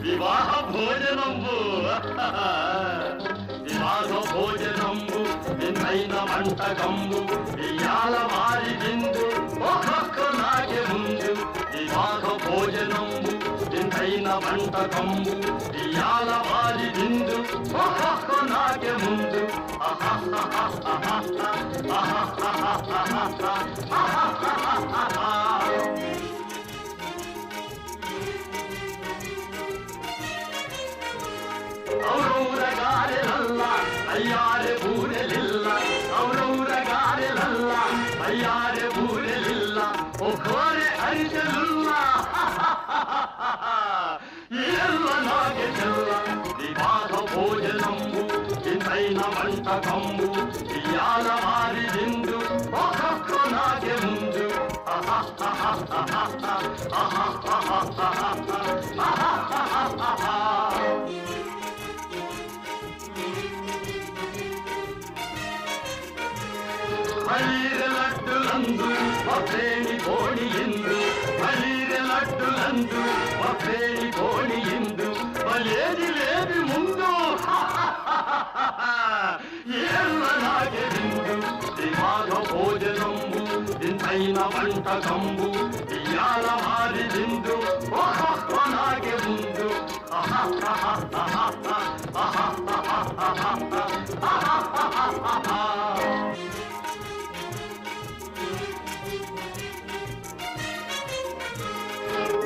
వివాహ భోజనంబు వివాహ భోజనంబు నిన్నైన వంటకంబు ఇయాల వారి విందు ఒక్కొక్క నాకే ముందు వివాహ భోజనంబు నిన్నైన వంటకంబు ఇయాల వారి విందు ఒక్కొక్క నాకే ముందు ఔరౌరగారెలల్ల అయ్యారె బూరెలిల్ల ఔరౌరగారెలల్ల అయ్యారె బూరెలిల్ల ఒకోరె అరిసెలుల్ల ఇల్ల నాగే చెల్ల వివాహ భోజనంబు ఇంతైన వంటకంబు ఇయాల వారి విందు ఒక్కొక్క నాగే ముందు మలీరె లడ్డులందు ఒకేని కోడి ఇందు మలీరె లడ్డులందు ఒకేని కోడి ఇందు మలేది లేది ముందు ఏళ్ళ నాగే విందు వివాహ భోజనంబు ఇంతైన వంటకంబు ఇయాల వారి విందు ఒక్కొక్క నాగే ముందు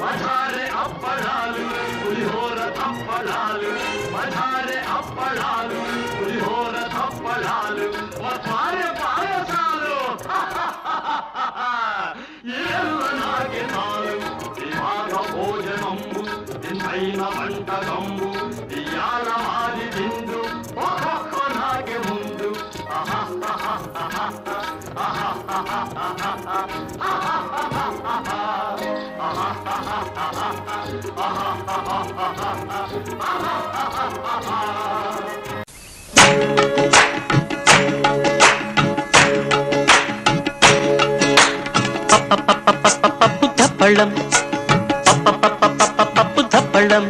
మధారె అప్పడాలు పులిహోర తప్పడాలు మధారె అప్పడాలు పులిహోర తప్పడాలు మధారె పాయసాలు ఏళ్ళ నాగే నాలు వివాహ భోజనంబు ఇంతైన వంటకంబు ఇయాల వారి విందు ఒక్కొక్క నాగే ముందు పప్పు ధప్పళం పప్పు ధప్పళం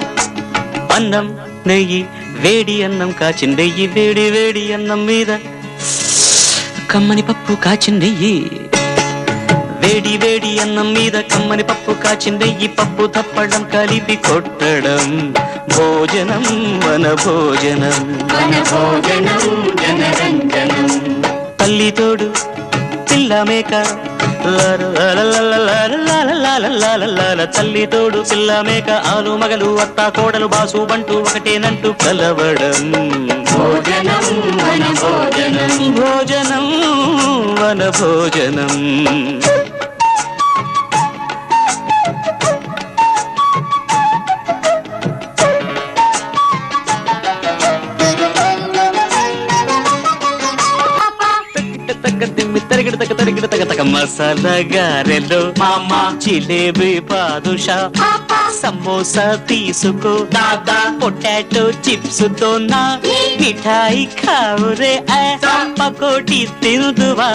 అన్నం నెయ్యి వేడి అన్నం కాచిన నెయ్యి వేడి వేడి అన్నం మీద కమ్మని పప్పు కాచిన నెయ్యి వేడి వేడి అన్నం మీద కమ్మని పప్పు కాచిన నెయ్యి పప్పు ధప్పళం కలిపి కొట్టడం భోజనం మన భోజనం జనరంజనం తల్లి తోడు పిల్ల మేక తల్లి తోడు పిల్ల మేక ఆలు మగలు అత్త కోడలు బాసు బంటూ ఒకటేనంటూ కలవడం భోజనం మన భోజనం భోజనం మన భోజనం మసాలా గారెలు మామా జిలేబీ బాదుషా సమోసా తీసుకో దాదా పొటాటో చిప్స్ తో నా మిఠాయి ఖావురే పకోటి తిందువా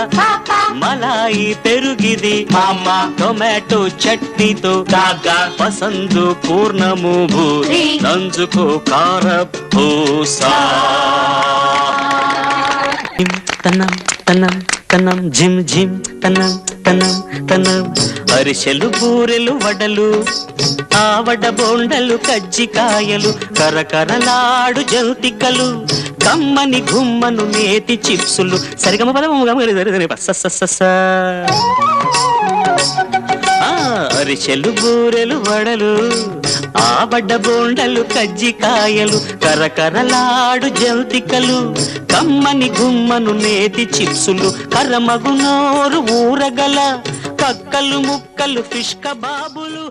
మలాయి పెరుగిది మామా టొమాటో చట్నీతో దాదా పసందు పూర్ణము భూరి నంజుకో కారపూసా తన్నం తన్నం తన్నం జిమ్ జిమ్ తన్నం తన్నం తన్నం అరిసెలు బూరెలు వడలు ఆవడ బోండలు కజ్జికాయలు కరకరలాడు జంతికలు కమ్మని గుమ్మను నేతి చిప్సులు సరిగమ పదము అరిసెలు బూరెలు వడలు ఆవడ బోండలు కజ్జికాయలు కరకరలాడు జంతికలు కమ్మని గుమ్మను నేతి చిప్సులు కరమగు నోరు ఊరగల కక్కలు ముక్కలు ఫిష్ కబాబులు